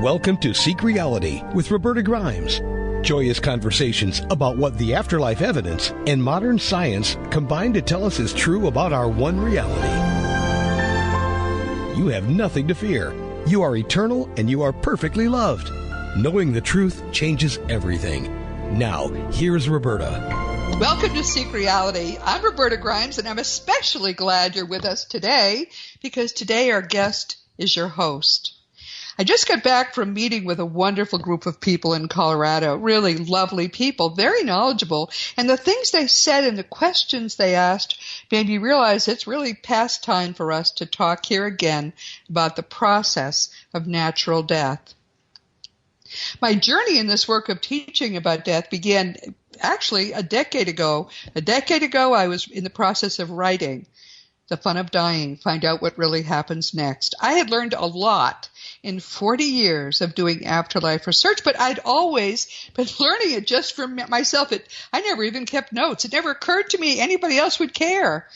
Welcome to Seek Reality with Roberta Grimes. Joyous conversations about what the afterlife evidence and modern science combine to tell us is true about our one reality. You have nothing to fear. You are eternal and you are perfectly loved. Knowing the truth changes everything. Now, here's Roberta. Welcome to Seek Reality. I'm Roberta Grimes, and I'm especially glad you're with us today because today our guest is your host. I just got back from meeting with a wonderful group of people in Colorado, really lovely people, very knowledgeable, and the things they said and the questions they asked made me realize it's really past time for us to talk here again about the process of natural death. My journey in this work of teaching about death began actually a decade ago. A decade ago, I was in the process of writing The Fun of Dying, Find Out What Really Happens Next. I had learned a lot in 40 years of doing afterlife research, but I'd always been learning it just for myself. I never even kept notes. It never occurred to me anybody else would care.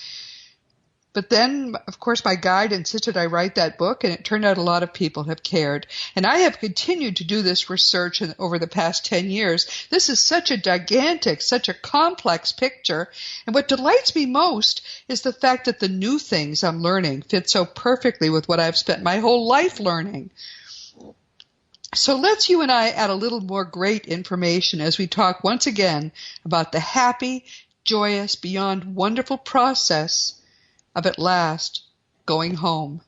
But then, of course, my guide insisted I write that book, and it turned out a lot of people have cared. And I have continued to do this research over the past 10 years. This is such a gigantic, such a complex picture. And what delights me most is the fact that the new things I'm learning fit so perfectly with what I've spent my whole life learning. So let's you and I add a little more great information as we talk once again about the happy, joyous, beyond wonderful process of at last going home.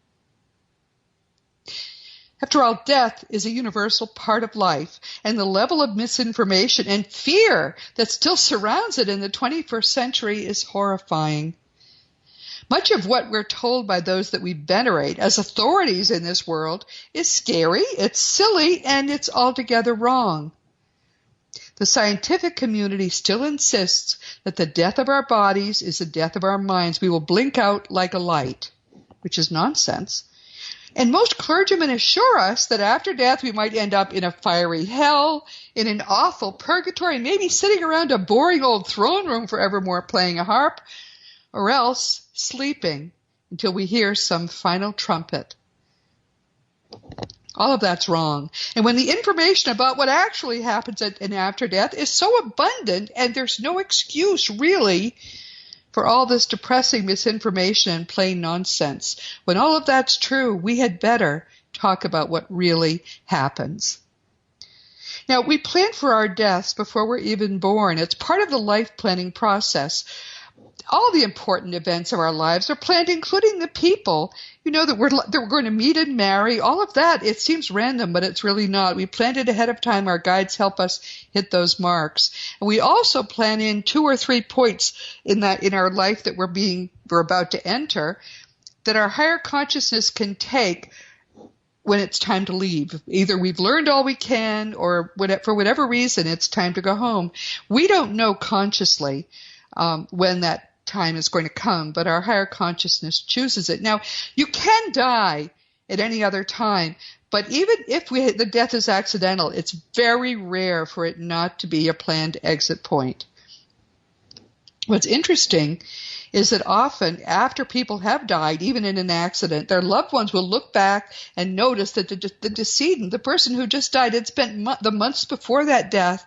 After all, death is a universal part of life, and the level of misinformation and fear that still surrounds it in the 21st century is horrifying. Much of what we're told by those that we venerate as authorities in this world is scary, it's silly, and it's altogether wrong. The scientific community still insists that the death of our bodies is the death of our minds. We will blink out like a light, which is nonsense. And most clergymen assure us that after death we might end up in a fiery hell, in an awful purgatory, maybe sitting around a boring old throne room forevermore playing a harp, or else sleeping until we hear some final trumpet. All of that's wrong. And when the information about what actually happens in after death is so abundant, and there's no excuse really for all this depressing misinformation and plain nonsense, when all of that's true, we had better talk about what really happens. Now, we plan for our deaths before we're even born. It's part of the life planning process. All the important events of our lives are planned, including the people, that we're going to meet and marry. All of that, it seems random, but it's really not. We planned it ahead of time. Our guides help us hit those marks. And we also plan in 2 or 3 points in our life that we're about to enter that our higher consciousness can take when it's time to leave. Either we've learned all we can, or for whatever reason, it's time to go home. We don't know consciously when that time is going to come, but our higher consciousness chooses it. Now, you can die at any other time, but even if the death is accidental, it's very rare for it not to be a planned exit point. What's interesting is that often after people have died, even in an accident, their loved ones will look back and notice that the decedent, the person who just died, had spent the months before that death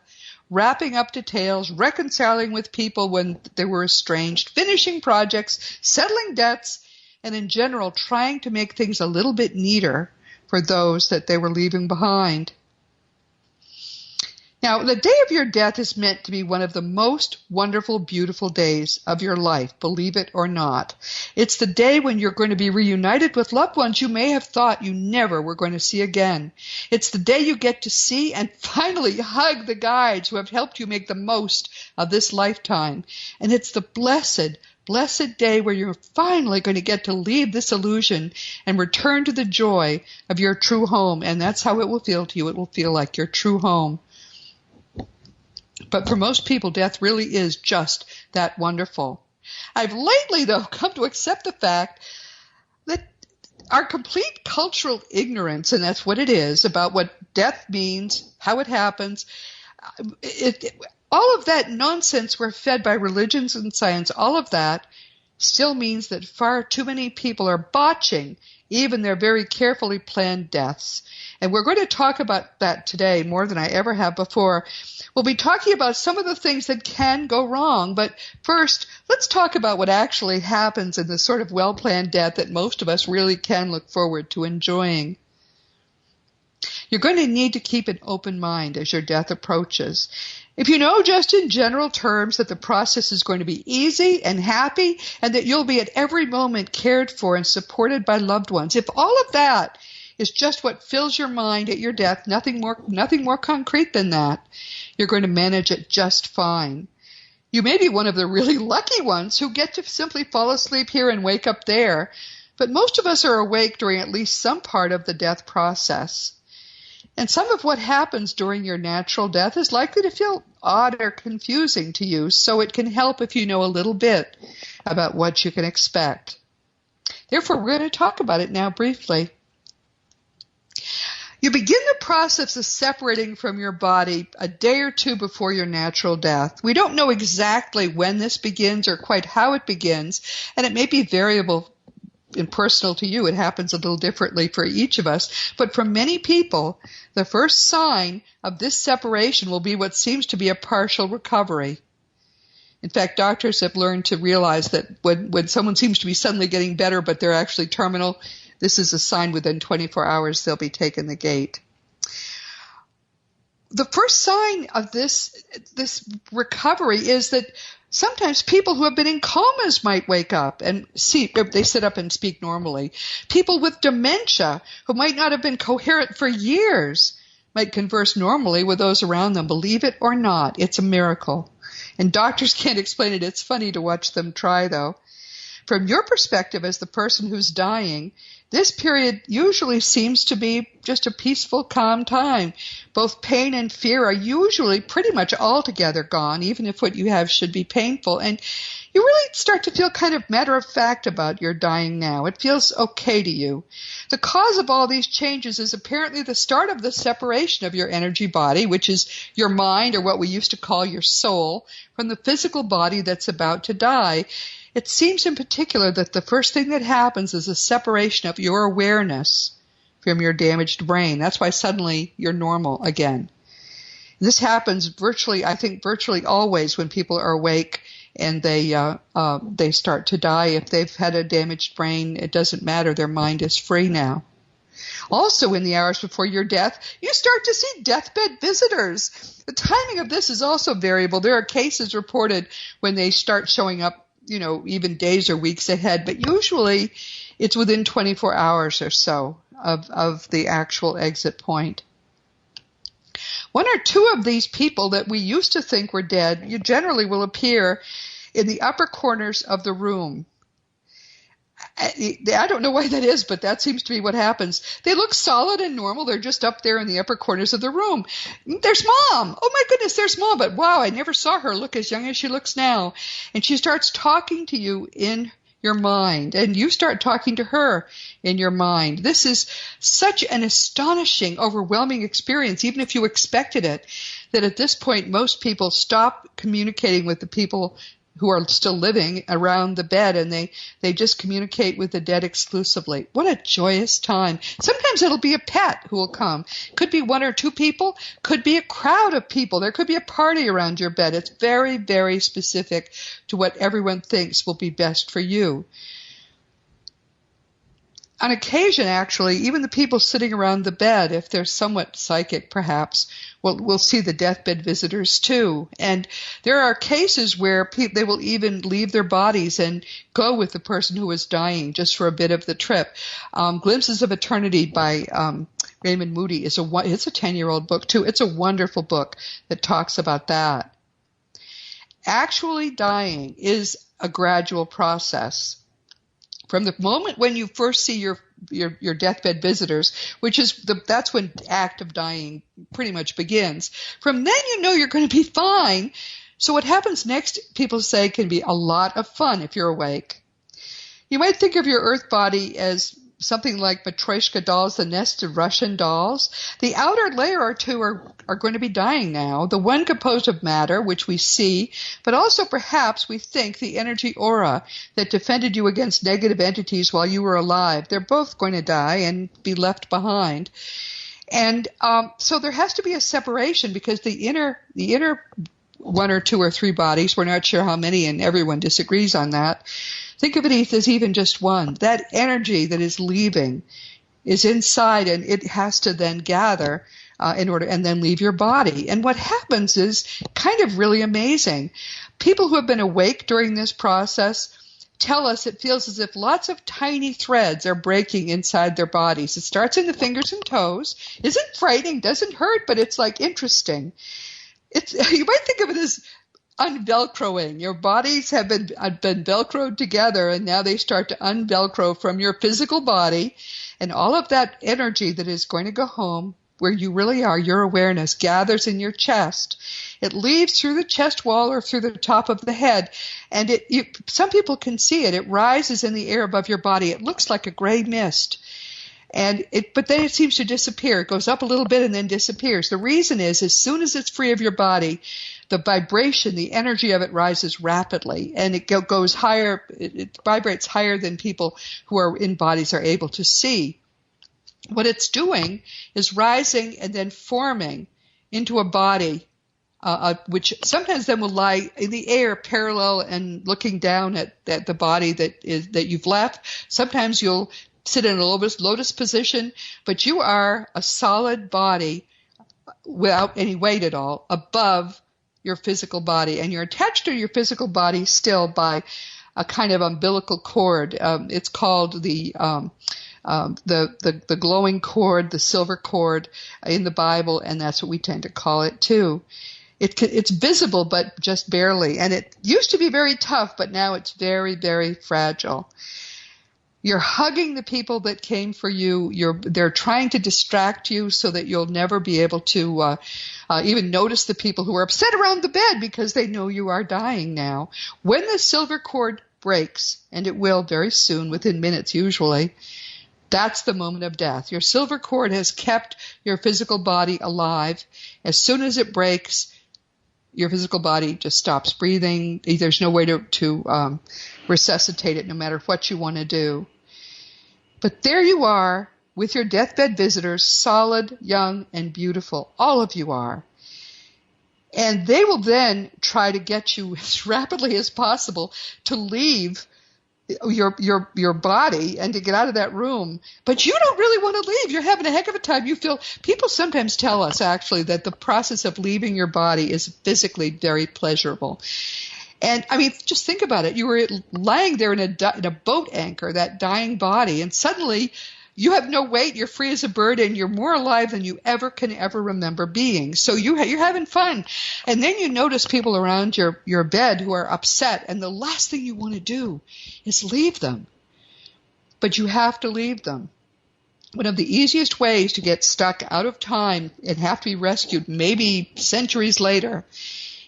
wrapping up details, reconciling with people when they were estranged, finishing projects, settling debts, and in general trying to make things a little bit neater for those that they were leaving behind. Now, the day of your death is meant to be one of the most wonderful, beautiful days of your life, believe it or not. It's the day when you're going to be reunited with loved ones you may have thought you never were going to see again. It's the day you get to see and finally hug the guides who have helped you make the most of this lifetime. And it's the blessed day where you're finally going to get to leave this illusion and return to the joy of your true home. And that's how it will feel to you. It will feel like your true home. But for most people, death really is just that wonderful. I've lately, though, come to accept the fact that our complete cultural ignorance, and that's what it is, about what death means, how it happens, all of that nonsense we're fed by religions and science, all of that still means that far too many people are botching even their very carefully planned deaths. And we're going to talk about that today more than I ever have before. We'll be talking about some of the things that can go wrong, but first, let's talk about what actually happens in this sort of well-planned death that most of us really can look forward to enjoying. You're going to need to keep an open mind as your death approaches. If you know just in general terms that the process is going to be easy and happy and that you'll be at every moment cared for and supported by loved ones, if all of that is just what fills your mind at your death, nothing more concrete than that, you're going to manage it just fine. You may be one of the really lucky ones who get to simply fall asleep here and wake up there, but most of us are awake during at least some part of the death process. And some of what happens during your natural death is likely to feel odd or confusing to you, so it can help if you know a little bit about what you can expect. Therefore, we're going to talk about it now briefly. You begin the process of separating from your body a day or two before your natural death. We don't know exactly when this begins or quite how it begins, and it may be variable and personal to you. It happens a little differently for each of us. But for many people, the first sign of this separation will be what seems to be a partial recovery. In fact, doctors have learned to realize that when someone seems to be suddenly getting better, but they're actually terminal, this is a sign within 24 hours they'll be taking the gate. The first sign of this recovery is that sometimes people who have been in comas might wake up and they sit up and speak normally. People with dementia who might not have been coherent for years might converse normally with those around them. Believe it or not, it's a miracle. And doctors can't explain it. It's funny to watch them try, though. From your perspective as the person who's dying, this period usually seems to be just a peaceful, calm time. Both pain and fear are usually pretty much altogether gone, even if what you have should be painful. And you really start to feel kind of matter-of-fact about your dying now. It feels okay to you. The cause of all these changes is apparently the start of the separation of your energy body, which is your mind, or what we used to call your soul, from the physical body that's about to die. It seems in particular that the first thing that happens is a separation of your awareness from your damaged brain. That's why suddenly you're normal again. This happens virtually always when people are awake and they start to die. If they've had a damaged brain, it doesn't matter. Their mind is free now. Also, in the hours before your death, you start to see deathbed visitors. The timing of this is also variable. There are cases reported when they start showing up, even days or weeks ahead, but usually it's within 24 hours or so of the actual exit point. One or two of these people that we used to think were dead, you generally will appear in the upper corners of the room. I don't know why that is, but that seems to be what happens. They look solid and normal. They're just up there in the upper corners of the room. There's Mom. Oh, my goodness, there's Mom. But wow, I never saw her look as young as she looks now. And she starts talking to you in your mind, and you start talking to her in your mind. This is such an astonishing, overwhelming experience, even if you expected it, that at this point most people stop communicating with the people who are still living around the bed, and they just communicate with the dead exclusively. What a joyous time. Sometimes it'll be a pet who will come. Could be one or two people, could be a crowd of people. There could be a party around your bed. It's very, very specific to what everyone thinks will be best for you. On occasion, actually, even the people sitting around the bed, if they're somewhat psychic perhaps, will see the deathbed visitors too. And there are cases where they will even leave their bodies and go with the person who is dying just for a bit of the trip. Glimpses of Eternity by Raymond Moody it's a 10-year-old book too. It's a wonderful book that talks about that. Actually dying is a gradual process. From the moment when you first see your deathbed visitors, that's when the act of dying pretty much begins. From then you're going to be fine. So what happens next, people say, can be a lot of fun if you're awake. You might think of your earth body as something like Matryoshka dolls, the nested Russian dolls. The outer layer or two are going to be dying now. The one composed of matter, which we see, but also perhaps we think the energy aura that defended you against negative entities while you were alive. They're both going to die and be left behind. And so there has to be a separation, because the inner one or two or three bodies, we're not sure how many, and everyone disagrees on that. Think of it as even just one. That energy that is leaving is inside, and it has to then gather and then leave your body. And what happens is kind of really amazing. People who have been awake during this process tell us it feels as if lots of tiny threads are breaking inside their bodies. It starts in the fingers and toes. Isn't frightening, doesn't hurt, but it's like interesting. You might think of it as unvelcroing. Your bodies have been velcroed together, and now they start to unvelcro from your physical body, and all of that energy that is going to go home where you really are, your awareness, gathers in your chest. It leaves through the chest wall or through the top of the head, and some people can see it. It rises in the air above your body. It looks like a gray mist. But then it seems to disappear. It goes up a little bit and then disappears. The reason is, as soon as it's free of your body, the vibration, the energy of it rises rapidly, and it goes higher. It vibrates higher than people who are in bodies are able to see. What it's doing is rising and then forming into a body, which sometimes then will lie in the air parallel and looking down at the body that you've left. Sometimes you'll sit in a lotus position, but you are a solid body without any weight at all above your physical body, and you're attached to your physical body still by a kind of umbilical cord. It's called the glowing cord, the silver cord in the Bible, and that's what we tend to call it too. It's visible, but just barely, and it used to be very tough, but now it's very, very fragile. You're hugging the people that came for you. They're trying to distract you so that you'll never be able to even notice the people who are upset around the bed because they know you are dying now. When the silver cord breaks, and it will very soon, within minutes usually, that's the moment of death. Your silver cord has kept your physical body alive. As soon as it breaks, your physical body just stops breathing. There's no way to resuscitate it, no matter what you want to do. But there you are with your deathbed visitors, solid, young, and beautiful. All of you are. And they will then try to get you as rapidly as possible to leave your body and to get out of that room. But you don't really want to leave. You're having a heck of a time. People sometimes tell us actually that the process of leaving your body is physically very pleasurable. And I mean, just think about it. You were lying there in a boat anchor, that dying body, and suddenly you have no weight. You're free as a bird, and you're more alive than you can ever remember being. So you're having fun. And then you notice people around your bed who are upset, and the last thing you want to do is leave them. But you have to leave them. One of the easiest ways to get stuck out of time and have to be rescued, maybe centuries later,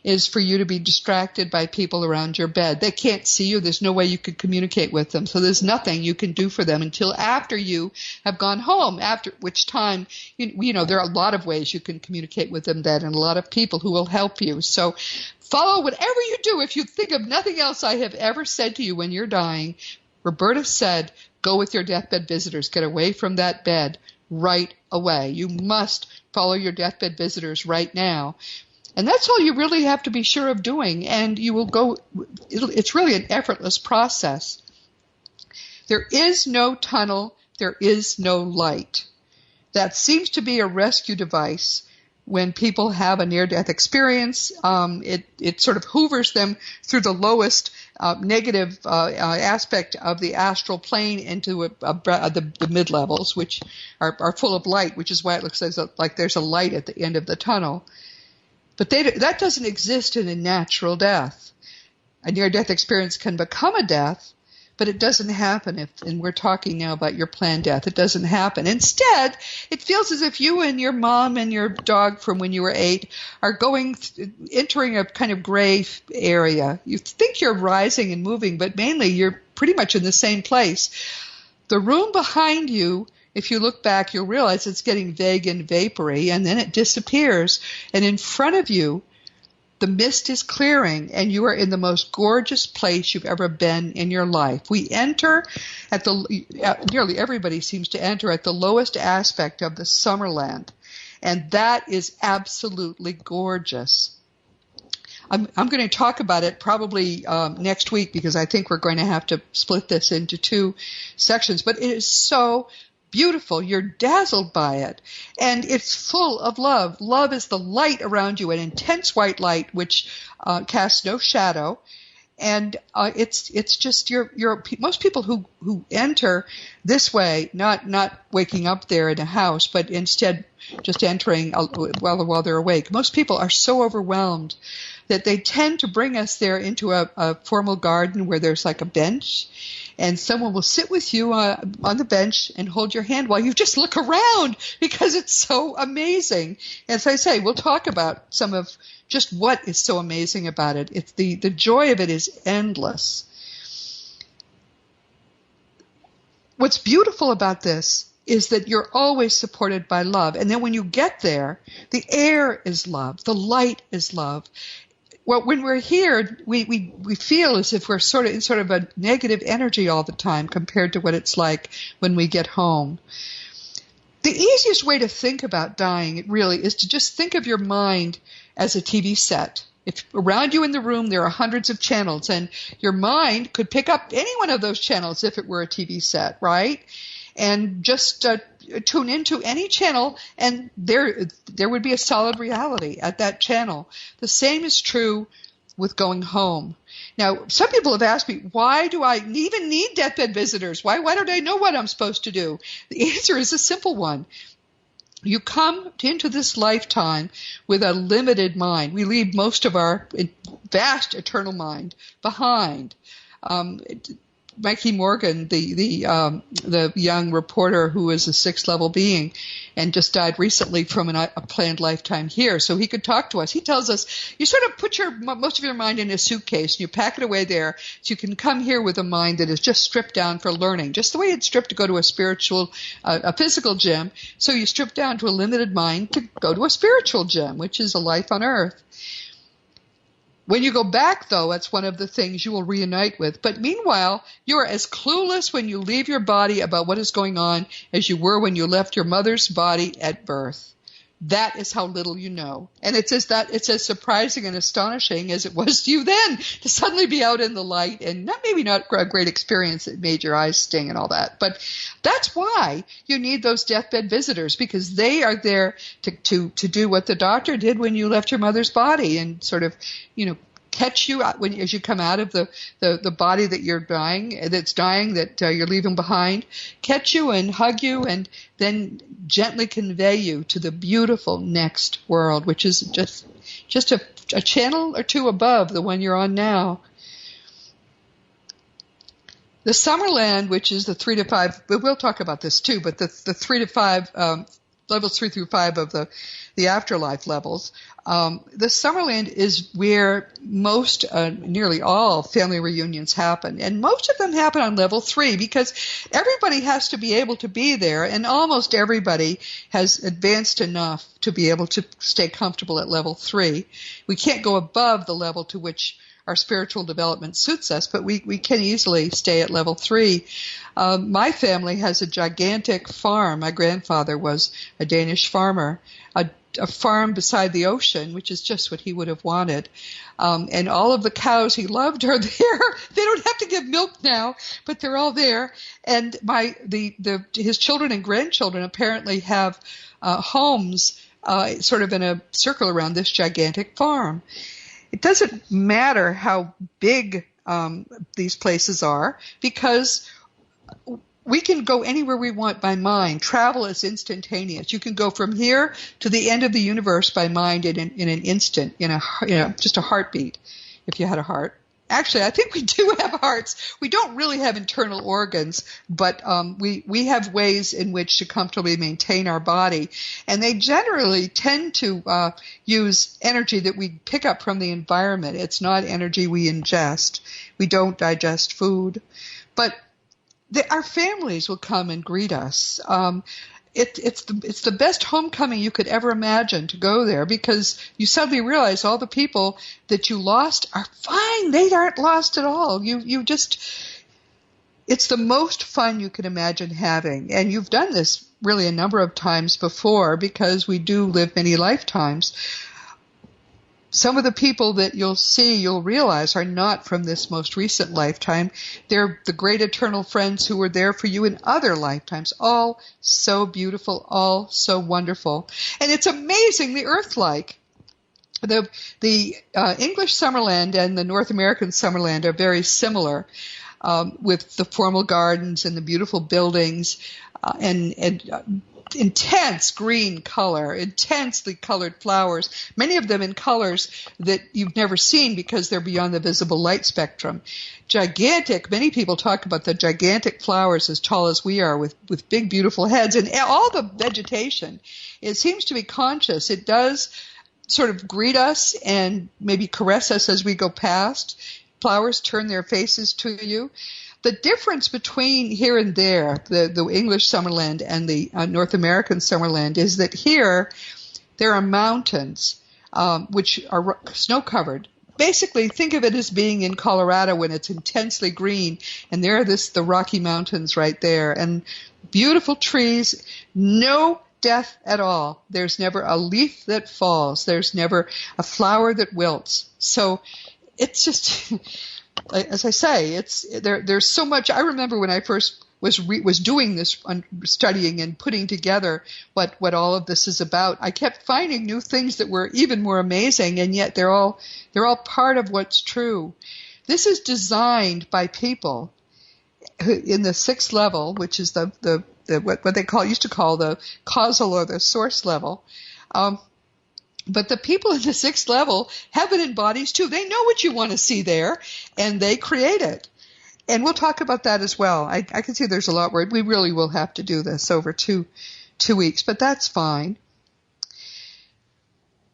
is for you to be distracted by people around your bed. They can't see you. There's no way you could communicate with them. So there's nothing you can do for them until after you have gone home, after which time, there are a lot of ways you can communicate with them then, and a lot of people who will help you. So follow whatever you do. If you think of nothing else I have ever said to you when you're dying, Roberta said, go with your deathbed visitors. Get away from that bed right away. You must follow your deathbed visitors right now. And that's all you really have to be sure of doing, and you will go. It's really an effortless process. There is no tunnel. There is no light. That seems to be a rescue device when people have a near-death experience. It sort of hoovers them through the lowest negative aspect of the astral plane into the mid-levels, which are full of light, which is why it looks like there's a light at the end of the tunnel. But that doesn't exist in a natural death. A near-death experience can become a death, but it doesn't happen and we're talking now about your planned death. It doesn't happen. Instead, it feels as if you and your mom and your dog from when you were 8 are entering a kind of gray area. You think you're rising and moving, but mainly you're pretty much in the same place. The room behind you, if you look back, you'll realize it's getting vague and vapory, and then it disappears. And in front of you, the mist is clearing, and you are in the most gorgeous place you've ever been in your life. We enter at nearly everybody seems to enter at the lowest aspect of the Summerland, and that is absolutely gorgeous. I'm going to talk about it probably next week, because I think we're going to have to split this into 2 sections. But it is so beautiful. You're dazzled by it. And it's full of love. Love is the light around you, an intense white light which casts no shadow. And it's just most people who enter this way, not waking up there in a house, but instead just entering while they're awake. Most people are so overwhelmed that they tend to bring us there into a formal garden where there's like a bench, and someone will sit with you on the bench and hold your hand while you just look around, because it's so amazing. As I say, we'll talk about some of just what is so amazing about it. It's the joy of it is endless. What's beautiful about this is that you're always supported by love. And then when you get there, the air is love, the light is love. Well, when we're here, we feel as if we're sort of a negative energy all the time compared to what it's like when we get home. The easiest way to think about dying, really, is to just think of your mind as a TV set. If around you in the room there are hundreds of channels, and your mind could pick up any one of those channels if it were a TV set, right? And just tune into any channel, and there would be a solid reality at that channel. The same is true with going home. Now, some people have asked me, why do I even need deathbed visitors? Why don't I know what I'm supposed to do? The answer is a simple one. You come into this lifetime with a limited mind. We leave most of our vast eternal mind behind. Mikey Morgan, the young reporter who is a 6th level being and just died recently from a planned lifetime here, so he could talk to us. He tells us you sort of put most of your mind in a suitcase and you pack it away there, so you can come here with a mind that is just stripped down for learning, just the way it's stripped to go to a physical gym. So you strip down to a limited mind to go to a spiritual gym, which is a life on earth. When you go back, though, that's one of the things you will reunite with. But meanwhile, you are as clueless when you leave your body about what is going on as you were when you left your mother's body at birth. That is how little you know. And it's as surprising and astonishing as it was to you then to suddenly be out in the light, and maybe not a great experience that made your eyes sting and all that. But that's why you need those deathbed visitors, because they are there to do what the doctor did when you left your mother's body, and sort of, catch you out as you come out of the body that you're dying, that you're leaving behind, catch you and hug you, and then gently convey you to the beautiful next world, which is just a channel or 2 above the one you're on now. The Summerland, which is the 3 to 5, but we'll talk about this too, but the 3 to 5, levels 3 through 5 of the afterlife levels. The Summerland is where most, nearly all family reunions happen. And most of them happen on level 3, because everybody has to be able to be there, and almost everybody has advanced enough to be able to stay comfortable at level 3. We can't go above the level to which our spiritual development suits us, but we can easily stay at level 3. My family has a gigantic farm. My grandfather was a Danish farmer, a farm beside the ocean, which is just what he would have wanted. And all of the cows he loved are there. They don't have to give milk now, but they're all there. And his children and grandchildren apparently have homes sort of in a circle around this gigantic farm. It doesn't matter how big these places are, because we can go anywhere we want by mind. Travel is instantaneous. You can go from here to the end of the universe by mind in an instant, just a heartbeat, if you had a heart. Actually, I think we do have hearts. We don't really have internal organs, but we have ways in which to comfortably maintain our body. And they generally tend to use energy that we pick up from the environment. It's not energy we ingest. We don't digest food. But our families will come and greet us. It's the best homecoming you could ever imagine, to go there, because you suddenly realize all the people that you lost are fine. They aren't lost at all. It's the most fun you can imagine having. And you've done this really a number of times before, because we do live many lifetimes. Some of the people that you'll realize are not from this most recent lifetime. They're the great eternal friends who were there for you in other lifetimes. All so beautiful, all so wonderful. And it's amazing, the Earth-like. The English Summerland and the North American Summerland are very similar, with the formal gardens and the beautiful buildings, and intense green color, intensely colored flowers, many of them in colors that you've never seen because they're beyond the visible light spectrum. Gigantic, many people talk about the gigantic flowers as tall as we are, with big, beautiful heads, and all the vegetation. It seems to be conscious. It does sort of greet us and maybe caress us as we go past. Flowers turn their faces to you. The difference between here and there, the English Summerland and the North American Summerland, is that here there are mountains which are snow-covered. Basically, think of it as being in Colorado when it's intensely green, and there are the Rocky Mountains right there, and beautiful trees, no death at all. There's never a leaf that falls. There's never a flower that wilts. So it's just... As I say, there's so much. I remember when I first was doing this, studying and putting together what all of this is about, I kept finding new things that were even more amazing, and yet they're all part of what's true. This is designed by people in the sixth level, which is the what they used to call the causal or the source level. But the people in the sixth level have it in bodies too. They know what you want to see there, and they create it. And we'll talk about that as well. I can see there's a lot where we really will have to do this over two weeks, but that's fine.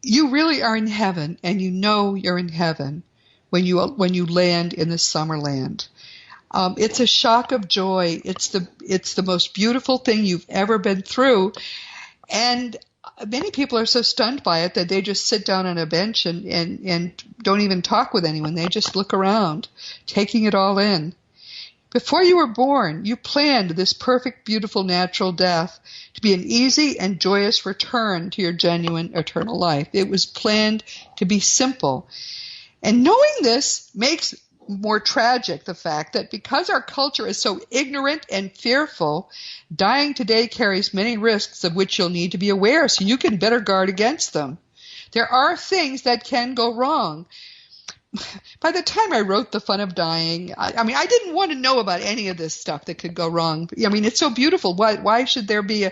You really are in heaven, and you know you're in heaven when you land in the Summerland. It's a shock of joy. It's the most beautiful thing you've ever been through, and many people are so stunned by it that they just sit down on a bench and don't even talk with anyone. They just look around, taking it all in. Before you were born, you planned this perfect, beautiful, natural death to be an easy and joyous return to your genuine eternal life. It was planned to be simple. And knowing this makes more tragic the fact that because our culture is so ignorant and fearful, dying today carries many risks of which you'll need to be aware, so you can better guard against them. There are things that can go wrong. By the time I wrote The Fun of Dying, I didn't want to know about any of this stuff that could go wrong. It's so beautiful. Why should there be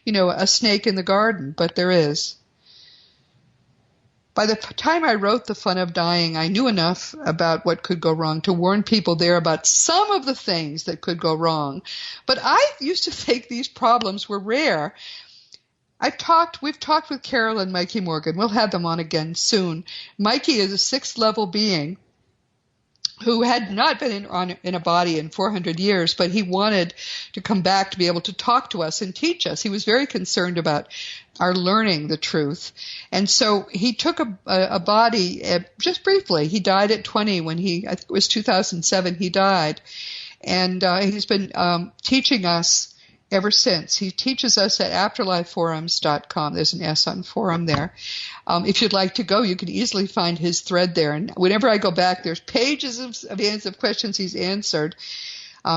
a snake in the garden? But there is. By the time I wrote The Fun of Dying, I knew enough about what could go wrong to warn people there about some of the things that could go wrong. But I used to think these problems were rare. We've talked with Carol and Mikey Morgan. We'll have them on again soon. Mikey is a sixth level being who had not been in a body in 400 years, but he wanted to come back to be able to talk to us and teach us. He was very concerned about our learning the truth. And so he took a body just briefly. He died at 20 I think it was 2007 he died. And he's been teaching us ever since. He teaches us at afterlifeforums.com. There's an S on forum there. If you'd like to go, you can easily find his thread there. And whenever I go back, there's pages of questions he's answered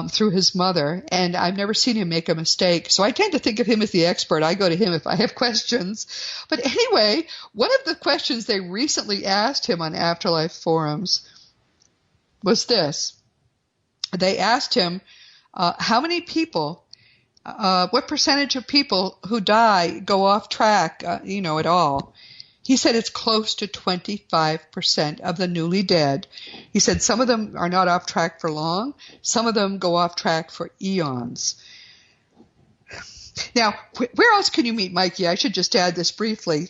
through his mother. And I've never seen him make a mistake. So I tend to think of him as the expert. I go to him if I have questions. But anyway, one of the questions they recently asked him on Afterlife Forums was this. They asked him, how many people, what percentage of people who die go off track, at all? He said it's close to 25% of the newly dead. He said some of them are not off track for long. Some of them go off track for eons. Now, where else can you meet Mikey? I should just add this briefly.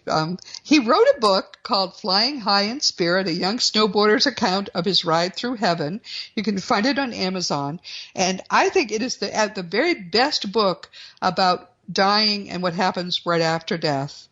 He wrote a book called Flying High in Spirit, a young snowboarder's account of his ride through heaven. You can find it on Amazon. And I think it is the very best book about dying and what happens right after death.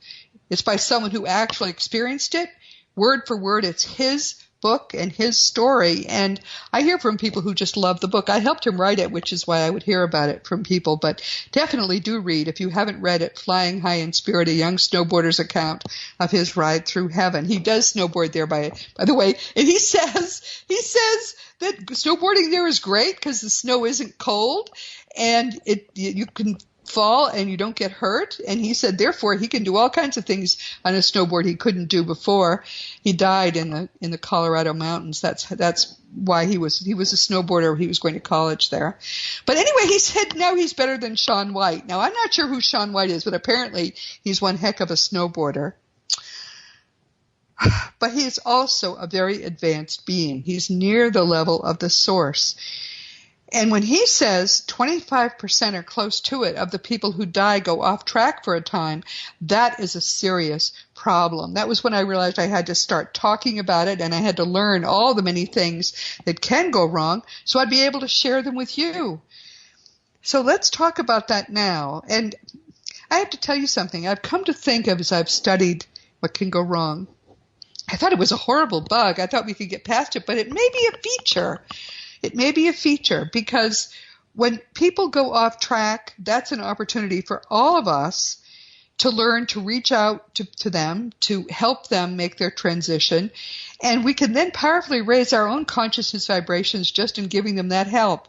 It's by someone who actually experienced it. Word for word, it's his book and his story, and I hear from people who just love the book. I helped him write it, which is why I would hear about it from people, but definitely do read, if you haven't read it, Flying High in Spirit, a young snowboarder's account of his ride through heaven. He does snowboard there, by the way, and he says that snowboarding there is great because the snow isn't cold, and you can fall and you don't get hurt. And he said, therefore, he can do all kinds of things on a snowboard he couldn't do before. He died in the Colorado mountains. That's why he was a snowboarder. He was going to college there. But anyway, he said now he's better than Shaun White. Now, I'm not sure who Shaun White is, but apparently he's one heck of a snowboarder. But he is also a very advanced being. He's near the level of the source. And when he says 25% or close to it of the people who die go off track for a time, that is a serious problem. That was when I realized I had to start talking about it, and I had to learn all the many things that can go wrong so I'd be able to share them with you. So let's talk about that now. And I have to tell you something. I've come to think of, as I've studied what can go wrong, I thought it was a horrible bug. I thought we could get past it, but it may be a feature. It may be a feature, because when people go off track, that's an opportunity for all of us to learn to reach out to them, to help them make their transition. And we can then powerfully raise our own consciousness vibrations just in giving them that help.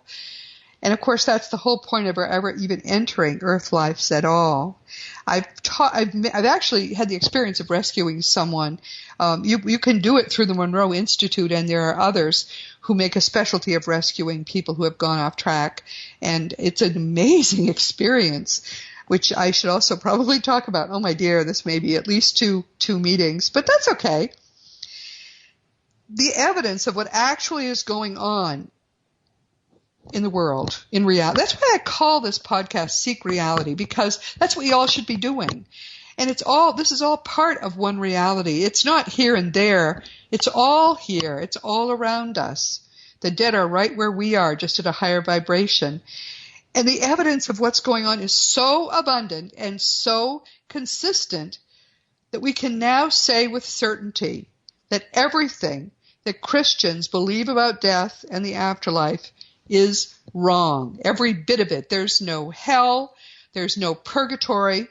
And of course, that's the whole point of our ever even entering Earth lives at all. I've actually had the experience of rescuing someone. You can do it through the Monroe Institute, and there are others who make a specialty of rescuing people who have gone off track. And it's an amazing experience, which I should also probably talk about. Oh, my dear, this may be at least two meetings, but that's okay. The evidence of what actually is going on in the world, in reality. That's why I call this podcast Seek Reality, because that's what we all should be doing. And this is all part of one reality. It's not here and there. It's all here. It's all around us. The dead are right where we are, just at a higher vibration. And the evidence of what's going on is so abundant and so consistent that we can now say with certainty that everything that Christians believe about death and the afterlife is wrong. Every bit of it. There's no hell. There's no purgatory.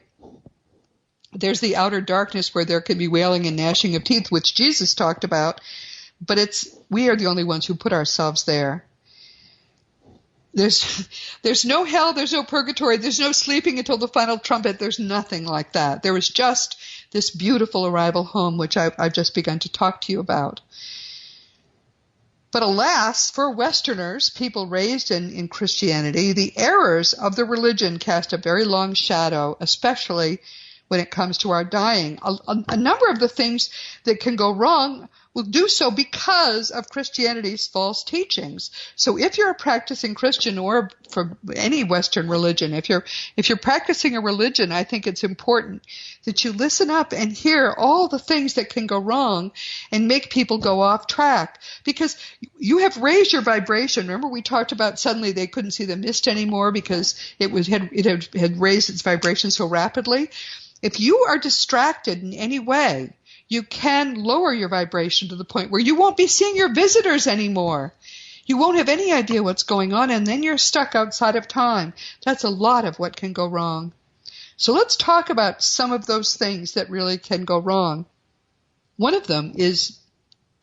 There's the outer darkness where there can be wailing and gnashing of teeth, which Jesus talked about. But we are the only ones who put ourselves there. There's no hell. There's no purgatory. There's no sleeping until the final trumpet. There's nothing like that. There is just this beautiful arrival home, which I've just begun to talk to you about. But alas, for Westerners, people raised in Christianity, the errors of the religion cast a very long shadow, especially when it comes to our dying. A number of the things that can go wrong will do so because of Christianity's false teachings. So if you're a practicing Christian, or from any Western religion, if you're practicing a religion, I think it's important that you listen up and hear all the things that can go wrong and make people go off track, because you have raised your vibration. Remember, we talked about suddenly they couldn't see the mist anymore because it had raised its vibration so rapidly. If you are distracted in any way, you can lower your vibration to the point where you won't be seeing your visitors anymore. You won't have any idea what's going on, and then you're stuck outside of time. That's a lot of what can go wrong. So let's talk about some of those things that really can go wrong. One of them is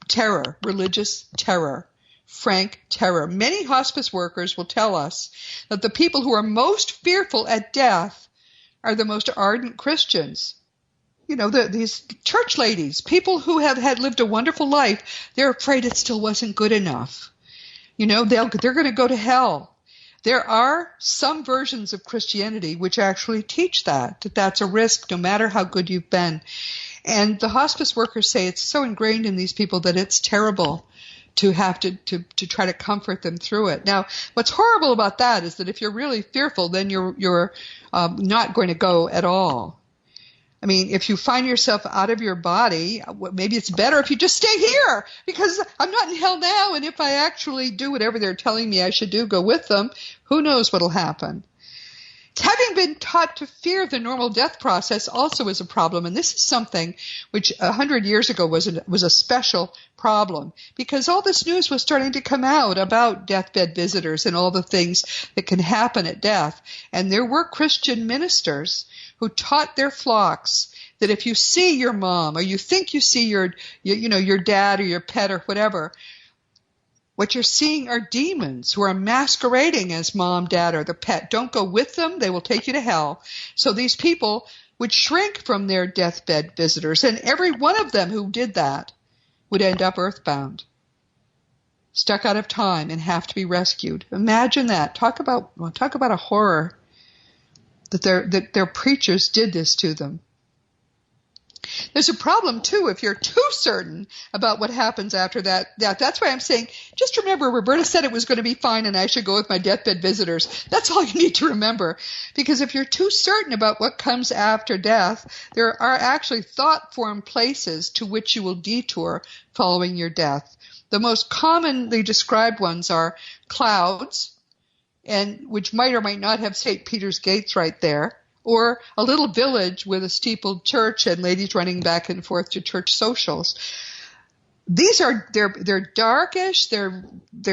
terror, religious terror, frank terror. Many hospice workers will tell us that the people who are most fearful at death are the most ardent Christians. You know, these church ladies, people who have lived a wonderful life, they're afraid it still wasn't good enough. You know, they're going to go to hell. There are some versions of Christianity which actually teach that that's a risk no matter how good you've been. And the hospice workers say it's so ingrained in these people that it's terrible to have to try to comfort them through it. Now, what's horrible about that is that if you're really fearful, then you're not going to go at all. I mean, if you find yourself out of your body, maybe it's better if you just stay here, because I'm not in hell now, and if I actually do whatever they're telling me I should do, go with them, who knows what'll happen. Having been taught to fear the normal death process also is a problem, and this is something which 100 years ago was a special problem, because all this news was starting to come out about deathbed visitors and all the things that can happen at death. And there were Christian ministers who taught their flocks that if you see your mom, or you think you see your dad or your pet or whatever, what you're seeing are demons who are masquerading as mom, dad, or the pet. Don't go with them. They will take you to hell. So these people would shrink from their deathbed visitors, and every one of them who did that would end up earthbound, stuck out of time, and have to be rescued. Imagine that. Talk about a horror that their preachers did this to them. There's a problem, too, if you're too certain about what happens after that. That's why I'm saying, just remember, Roberta said it was going to be fine and I should go with my deathbed visitors. That's all you need to remember. Because if you're too certain about what comes after death, there are actually thought-formed places to which you will detour following your death. The most commonly described ones are clouds, and which might or might not have St. Peter's gates right there, or a little village with a steepled church and ladies running back and forth to church socials. These they're darkish, they're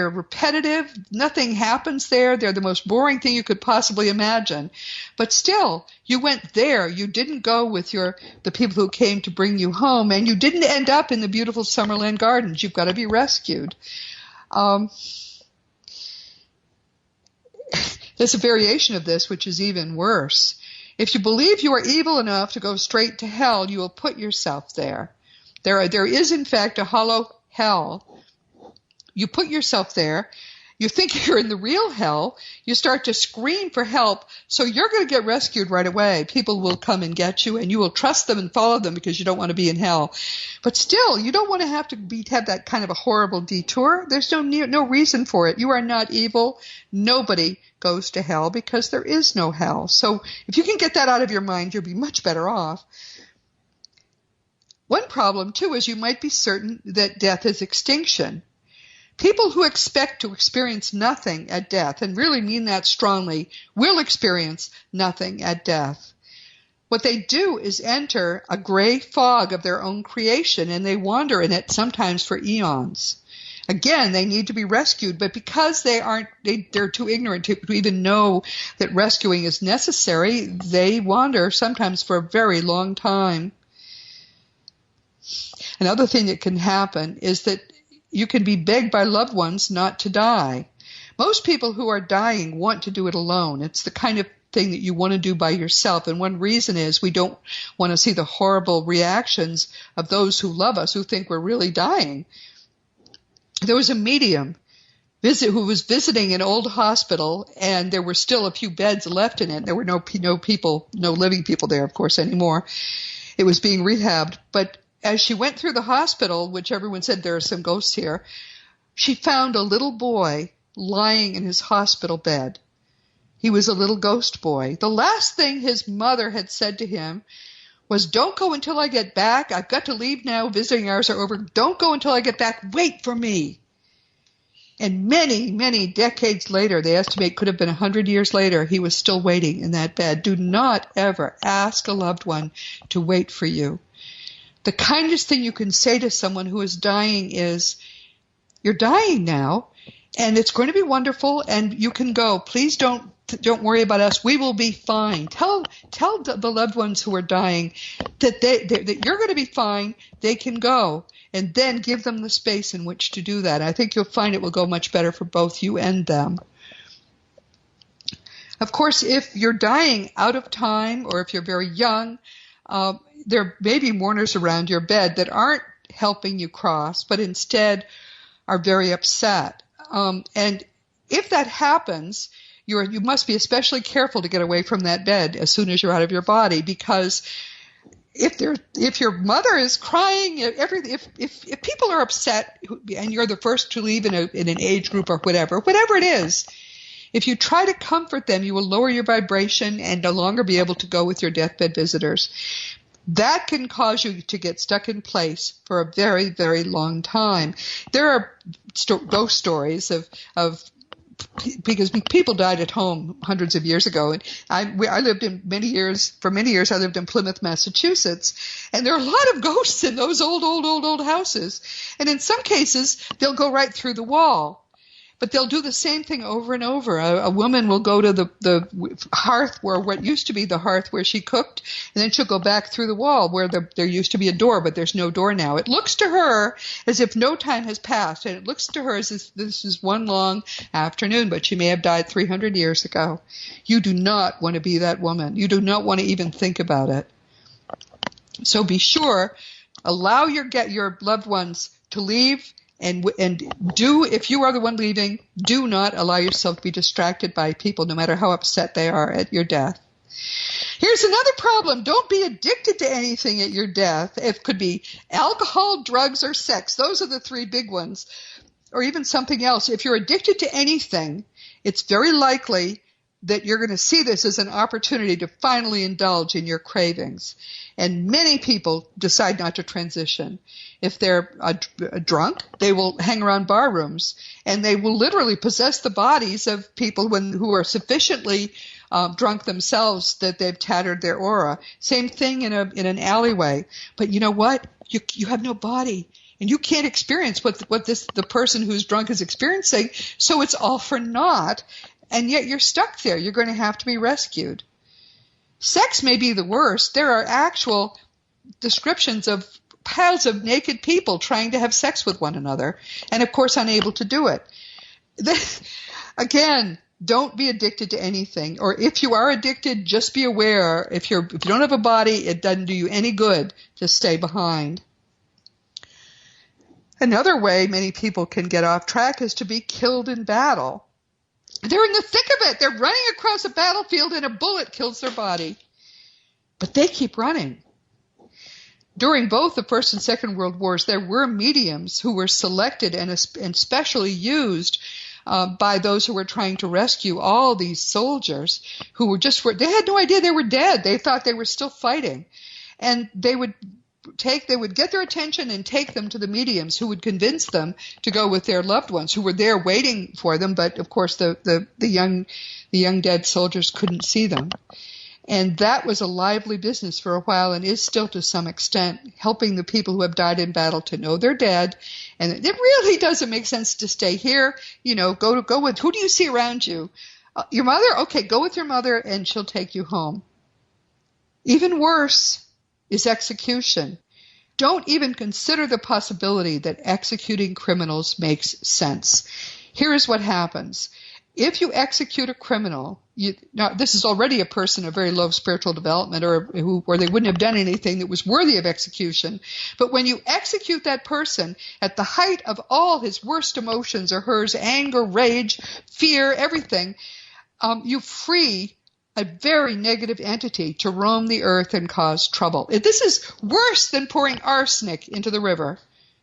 repetitive, nothing happens there, they're the most boring thing you could possibly imagine. But still, you went there, you didn't go with the people who came to bring you home, and you didn't end up in the beautiful Summerland gardens. You've got to be rescued. There's a variation of this which is even worse. If you believe you are evil enough to go straight to hell, you will put yourself there. There is, in fact, a hollow hell. You put yourself there. You think you're in the real hell. You start to scream for help, so you're going to get rescued right away. People will come and get you, and you will trust them and follow them because you don't want to be in hell. But still, you don't want to have that kind of a horrible detour. There's no reason for it. You are not evil. Nobody goes to hell because there is no hell. So if you can get that out of your mind, you'll be much better off. One problem, too, is you might be certain that death is extinction. People who expect to experience nothing at death, and really mean that strongly, will experience nothing at death. What they do is enter a gray fog of their own creation, and they wander in it sometimes for eons. Again, they need to be rescued, but because they're too ignorant to even know that rescuing is necessary, they wander sometimes for a very long time. Another thing that can happen is that you can be begged by loved ones not to die. Most people who are dying want to do it alone. It's the kind of thing that you want to do by yourself. And one reason is we don't want to see the horrible reactions of those who love us, who think we're really dying. There was a medium who was visiting an old hospital, and there were still a few beds left in it. There were no living people there, of course, anymore. It was being rehabbed. But as she went through the hospital, which everyone said there are some ghosts here, she found a little boy lying in his hospital bed. He was a little ghost boy. The last thing his mother had said to him was, "Don't go until I get back. I've got to leave now. Visiting hours are over. Don't go until I get back. Wait for me." And many, many decades later, they estimate could have been 100 years later, he was still waiting in that bed. Do not ever ask a loved one to wait for you. The kindest thing you can say to someone who is dying is, "You're dying now, and it's going to be wonderful, and you can go. Please don't worry about us. We will be fine." Tell the loved ones who are dying that that you're going to be fine. They can go, and then give them the space in which to do that. I think you'll find it will go much better for both you and them. Of course, if you're dying out of time, or if you're very young, there may be mourners around your bed that aren't helping you cross, but instead are very upset. And if that happens, you must be especially careful to get away from that bed as soon as you're out of your body, because if your mother is crying, if people are upset and you're the first to leave in an age group or whatever it is, if you try to comfort them, you will lower your vibration and no longer be able to go with your deathbed visitors. That can cause you to get stuck in place for a very, very long time. There are ghost stories of because people died at home hundreds of years ago, and I lived for many years I lived in Plymouth, Massachusetts, and there are a lot of ghosts in those old houses, and in some cases they'll go right through the wall. But they'll do the same thing over and over. A woman will go to the hearth where what used to be the hearth where she cooked, and then she'll go back through the wall where there used to be a door, but there's no door now. It looks to her as if no time has passed, and it looks to her as if this is one long afternoon, but she may have died 300 years ago. You do not want to be that woman. You do not want to even think about it. So be sure, allow your loved ones to leave. And if you are the one leaving, do not allow yourself to be distracted by people, no matter how upset they are at your death. Here's another problem. Don't be addicted to anything at your death. It could be alcohol, drugs, or sex. Those are the three big ones. Or even something else. If you're addicted to anything, it's very likely that you're going to see this as an opportunity to finally indulge in your cravings. And many people decide not to transition. If they're drunk, they will hang around bar rooms, and they will literally possess the bodies of people who are sufficiently drunk themselves that they've tattered their aura. Same thing in an alleyway. But you know what? You have no body, and you can't experience what the person who's drunk is experiencing. So it's all for naught, and yet you're stuck there. You're going to have to be rescued. Sex may be the worst. There are actual descriptions of piles of naked people trying to have sex with one another, and of course unable to do it. Again, don't be addicted to anything. Or if you are addicted, just be aware. If you don't have a body, it doesn't do you any good to stay behind. Another way many people can get off track is to be killed in battle. They're in the thick of it. They're running across a battlefield and a bullet kills their body. But they keep running. During both the First and Second World Wars, there were mediums who were selected and specially used by those who were trying to rescue all these soldiers who they had no idea they were dead. They thought they were still fighting. And they would get their attention and take them to the mediums who would convince them to go with their loved ones who were there waiting for them. But of course, the young dead soldiers couldn't see them. And that was a lively business for a while and is still to some extent, helping the people who have died in battle to know they're dead. And it really doesn't make sense to stay here. Go with, who do you see around you? Your mother? Okay, go with your mother and she'll take you home. Even worse is execution. Don't even consider the possibility that executing criminals makes sense. Here is what happens. If you execute a criminal, now this is already a person of very low spiritual development or they wouldn't have done anything that was worthy of execution. But when you execute that person at the height of all his worst emotions or hers, anger, rage, fear, everything, you free a very negative entity to roam the earth and cause trouble. This is worse than pouring arsenic into the river,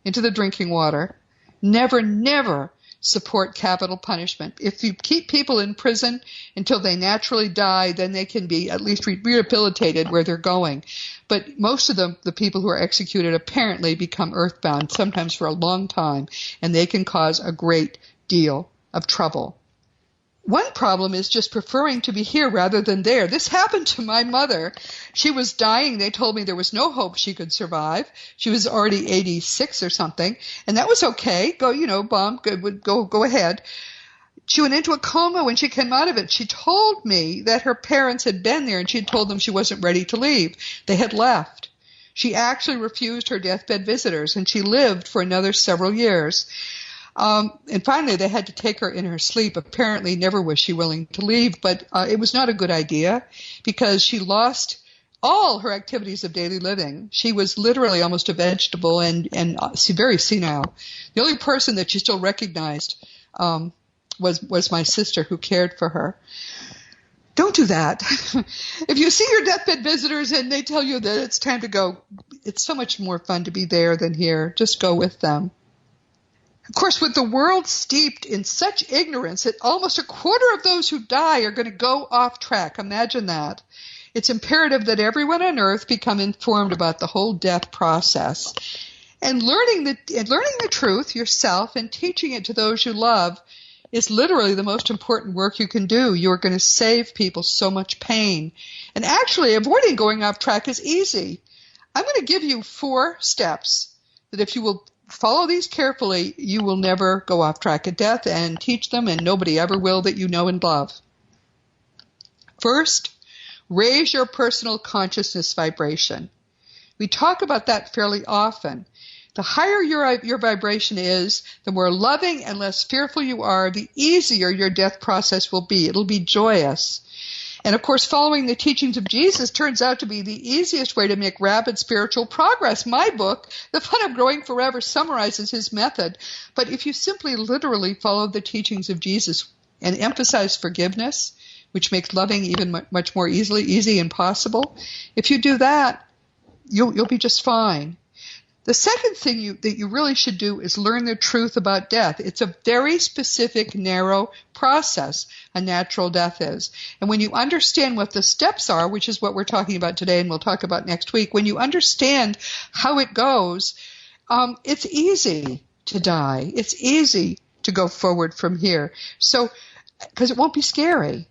into the drinking water. Never, never support capital punishment. If you keep people in prison until they naturally die, then they can be at least rehabilitated where they're going. But most of the people who are executed apparently become earthbound, sometimes for a long time, and they can cause a great deal of trouble. One problem is just preferring to be here rather than there. This happened to my mother. She was dying. They told me there was no hope she could survive. She was already 86 or something, and that was okay. Mom, go ahead. She went into a coma. When she came out of it, she told me that her parents had been there, and she had told them she wasn't ready to leave. They had left. She actually refused her deathbed visitors, and she lived for another several years. And finally, they had to take her in her sleep. Apparently, never was she willing to leave, but it was not a good idea because she lost all her activities of daily living. She was literally almost a vegetable and very senile. The only person that she still recognized was my sister who cared for her. Don't do that. If you see your deathbed visitors and they tell you that it's time to go, it's so much more fun to be there than here. Just go with them. Of course, with the world steeped in such ignorance that almost a quarter of those who die are going to go off track. Imagine that. It's imperative that everyone on earth become informed about the whole death process. And learning the truth yourself and teaching it to those you love is literally the most important work you can do. You are going to save people so much pain. And actually, avoiding going off track is easy. I'm going to give you 4 steps that if you will follow these carefully, you will never go off track at death, and teach them, and nobody ever will that you know and love. First, raise your personal consciousness vibration. We talk about that fairly often. The higher your vibration is, the more loving and less fearful you are, the easier your death process will be. It'll be joyous. And of course, following the teachings of Jesus turns out to be the easiest way to make rapid spiritual progress. My book, The Fun of Growing Forever, summarizes his method. But if you simply literally follow the teachings of Jesus and emphasize forgiveness, which makes loving even much more easy and possible, if you do that, you'll be just fine. The second thing that you really should do is learn the truth about death. It's a very specific, narrow process, a natural death is. And when you understand what the steps are, which is what we're talking about today and we'll talk about next week, when you understand how it goes, it's easy to die. It's easy to go forward from here. So, because it won't be scary.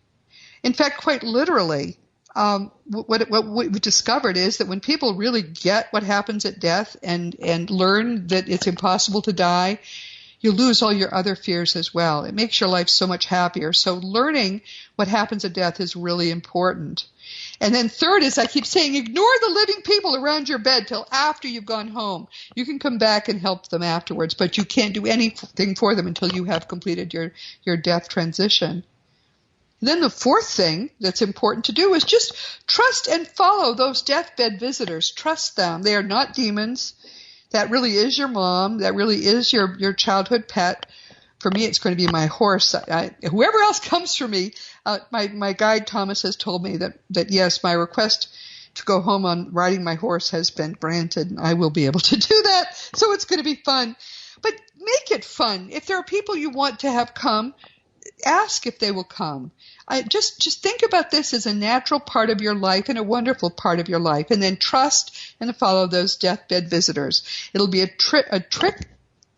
In fact, quite literally, what we discovered is that when people really get what happens at death and learn that it's impossible to die, you lose all your other fears as well. It makes your life so much happier. So learning what happens at death is really important. And then third is, I keep saying, ignore the living people around your bed till after you've gone home. You can come back and help them afterwards, but you can't do anything for them until you have completed your death transition. Then the fourth thing that's important to do is just trust and follow those deathbed visitors. Trust them. They are not demons. That really is your mom. That really is your childhood pet. For me, it's going to be my horse. Whoever else comes for me, my guide Thomas has told me that yes, my request to go home on riding my horse has been granted, and I will be able to do that. So it's going to be fun. But make it fun. If there are people you want to have come, ask if they will come. Just think about this as a natural part of your life and a wonderful part of your life, and then trust and follow those deathbed visitors. It'll be a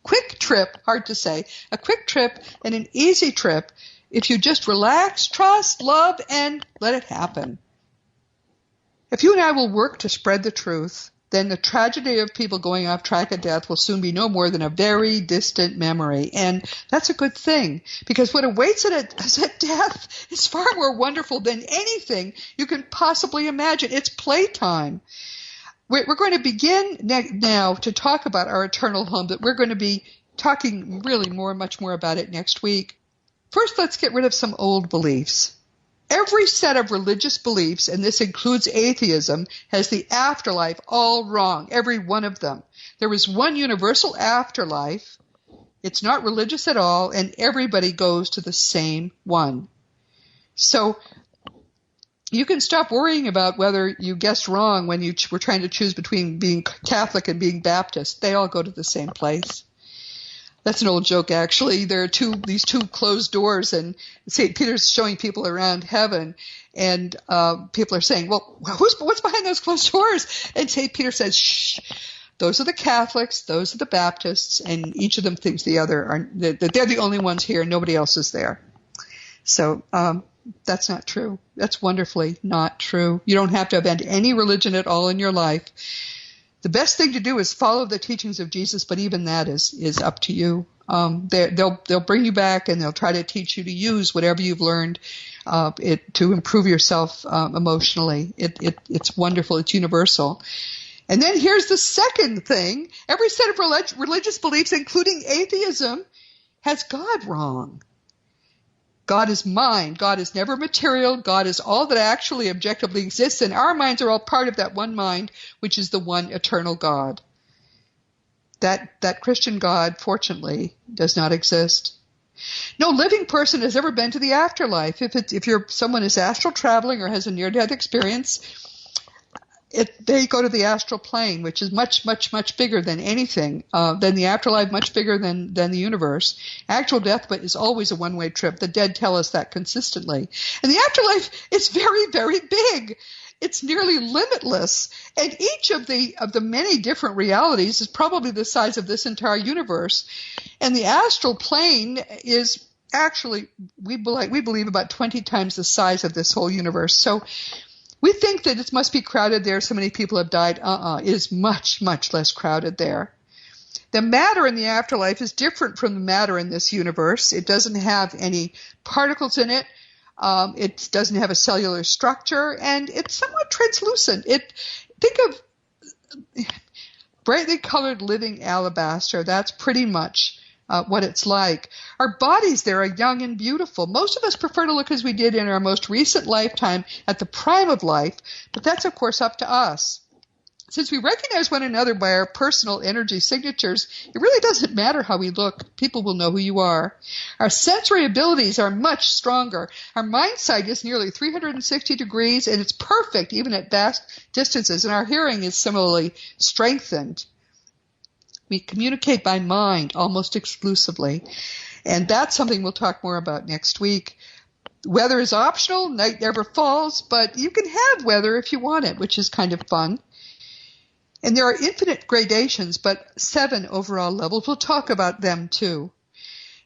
quick trip, hard to say, a quick trip and an easy trip if you just relax, trust, love, and let it happen. If you and I will work to spread the truth, then the tragedy of people going off track at death will soon be no more than a very distant memory. And that's a good thing, because what awaits us at death is far more wonderful than anything you can possibly imagine. It's playtime. We're going to begin now to talk about our eternal home, but we're going to be talking really much more about it next week. First, let's get rid of some old beliefs. Every set of religious beliefs, and this includes atheism, has the afterlife all wrong, every one of them. There is one universal afterlife. It's not religious at all, and everybody goes to the same one. So you can stop worrying about whether you guessed wrong when you were trying to choose between being Catholic and being Baptist. They all go to the same place. That's an old joke, actually. There are these two closed doors, and St. Peter's showing people around heaven, and people are saying, well, what's behind those closed doors? And St. Peter says, shh, those are the Catholics, those are the Baptists, and each of them thinks that they're the only ones here, and nobody else is there. So that's not true. That's wonderfully not true. You don't have to have any religion at all in your life. The best thing to do is follow the teachings of Jesus, but even that is up to you. They'll bring you back, and they'll try to teach you to use whatever you've learned to improve yourself emotionally. It's wonderful. It's universal. And then here's the second thing. Every set of religious beliefs, including atheism, has God wrong. God is mind. God is never material. God is all that actually objectively exists, and our minds are all part of that one mind, which is the one eternal God. That Christian God, fortunately, does not exist. No living person has ever been to the afterlife. If someone is astral traveling or has a near-death experience, they go to the astral plane, which is much, much, much bigger than anything, than the afterlife, much bigger than the universe. Actual death is always a one-way trip. The dead tell us that consistently. And the afterlife is very, very big. It's nearly limitless. And each of the many different realities is probably the size of this entire universe. And the astral plane is actually, we believe, about 20 times the size of this whole universe. So we think that it must be crowded there. So many people have died. It is much, much less crowded there. The matter in the afterlife is different from the matter in this universe. It doesn't have any particles in it. It doesn't have a cellular structure, and it's somewhat translucent. Think of brightly colored living alabaster. That's pretty much what it's like. Our bodies there are young and beautiful. Most of us prefer to look as we did in our most recent lifetime at the prime of life, but that's, of course, up to us. Since we recognize one another by our personal energy signatures, it really doesn't matter how we look. People will know who you are. Our sensory abilities are much stronger. Our mind sight is nearly 360 degrees, and it's perfect even at vast distances, and our hearing is similarly strengthened. We communicate by mind almost exclusively, and that's something we'll talk more about next week. Weather is optional. Night never falls, but you can have weather if you want it, which is kind of fun. And there are infinite gradations, but 7 overall levels. We'll talk about them too.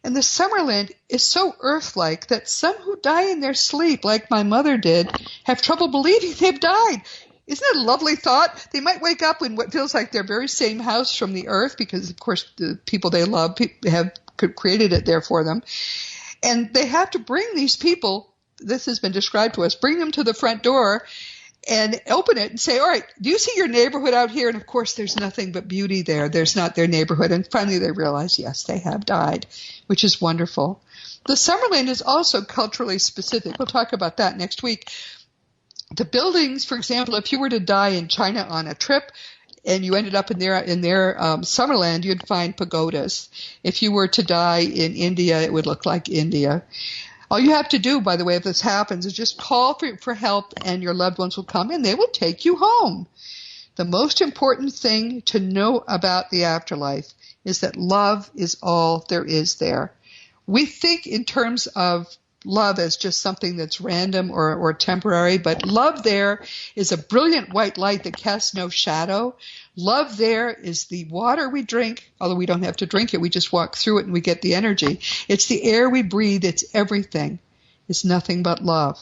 And the Summerland is so Earth-like that some who die in their sleep, like my mother did, have trouble believing they've died. Isn't that a lovely thought? They might wake up in what feels like their very same house from the Earth, because, of course, the people they love have created it there for them. And they have to bring these people, this has been described to us, bring them to the front door and open it and say, all right, do you see your neighborhood out here? And, of course, there's nothing but beauty there. There's not their neighborhood. And finally they realize, yes, they have died, which is wonderful. The Summerland is also culturally specific. We'll talk about that next week. The buildings, for example, if you were to die in China on a trip and you ended up in their Summerland, you'd find pagodas. If you were to die in India, it would look like India. All you have to do, by the way, if this happens, is just call for help, and your loved ones will come, and they will take you home. The most important thing to know about the afterlife is that love is all there is there. We think in terms of love as just something that's random or temporary, but love there is a brilliant white light that casts no shadow. Love there is the water we drink, although we don't have to drink it, we just walk through it and we get the energy. It's the air we breathe, it's everything. It's nothing but love.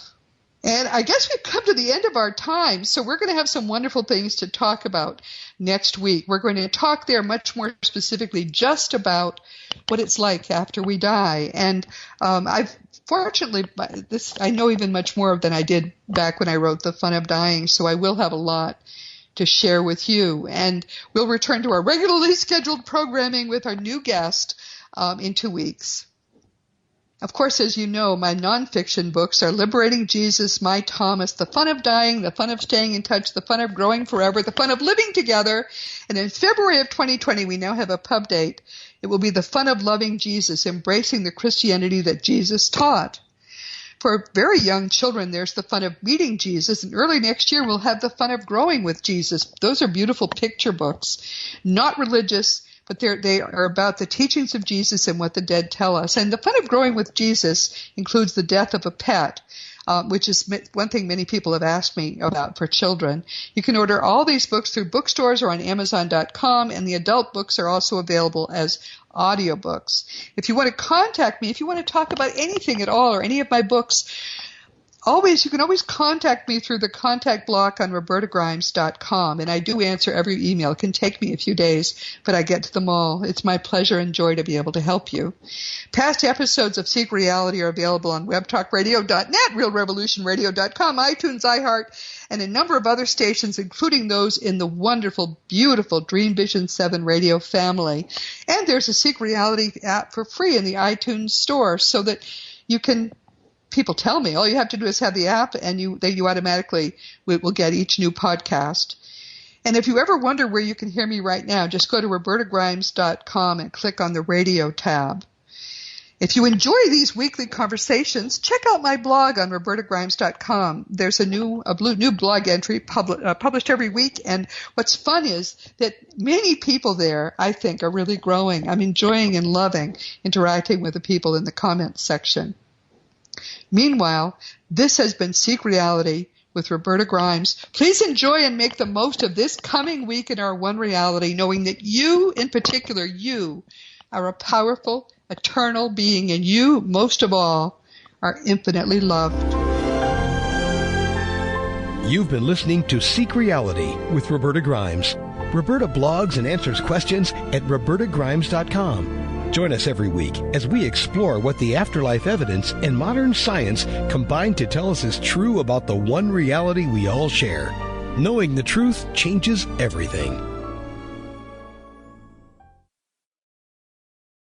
And I guess we've come to the end of our time, so we're going to have some wonderful things to talk about next week. We're going to talk there much more specifically just about what it's like after we die. And fortunately, I know even much more than I did back when I wrote The Fun of Dying, so I will have a lot to share with you. And we'll return to our regularly scheduled programming with our new guest in 2 weeks. Of course, as you know, my nonfiction books are Liberating Jesus, My Thomas, The Fun of Dying, The Fun of Staying in Touch, The Fun of Growing Forever, The Fun of Living Together. And in February of 2020, we now have a pub date. It will be The Fun of Loving Jesus, Embracing the Christianity that Jesus taught. For very young children, there's The Fun of Meeting Jesus, and early next year we'll have The Fun of Growing with Jesus. Those are beautiful picture books, not religious, but they are about the teachings of Jesus and what the dead tell us. And The Fun of Growing with Jesus includes the death of a pet, which is one thing many people have asked me about for children. You can order all these books through bookstores or on Amazon.com, and the adult books are also available as audiobooks. If you want to contact me, if you want to talk about anything at all or any of my books, you can always contact me through the contact block on robertagrimes.com, and I do answer every email. It can take me a few days, but I get to them all. It's my pleasure and joy to be able to help you. Past episodes of Seek Reality are available on webtalkradio.net, realrevolutionradio.com, iTunes, iHeart, and a number of other stations, including those in the wonderful, beautiful Dream Vision 7 radio family. And there's a Seek Reality app for free in the iTunes store so that you can people tell me, all you have to do is have the app and you automatically will get each new podcast. And if you ever wonder where you can hear me right now, just go to robertagrimes.com and click on the radio tab. If you enjoy these weekly conversations, check out my blog on robertagrimes.com. There's a new blog entry published every week, and what's fun is that many people there, I think, are really growing. I'm enjoying and loving interacting with the people in the comments section. Meanwhile, this has been Seek Reality with Roberta Grimes. Please enjoy and make the most of this coming week in our One Reality, knowing that you, in particular, you, are a powerful, eternal being, and you, most of all, are infinitely loved. You've been listening to Seek Reality with Roberta Grimes. Roberta blogs and answers questions at robertagrimes.com. Join us every week as we explore what the afterlife evidence and modern science combine to tell us is true about the one reality we all share. Knowing the truth changes everything.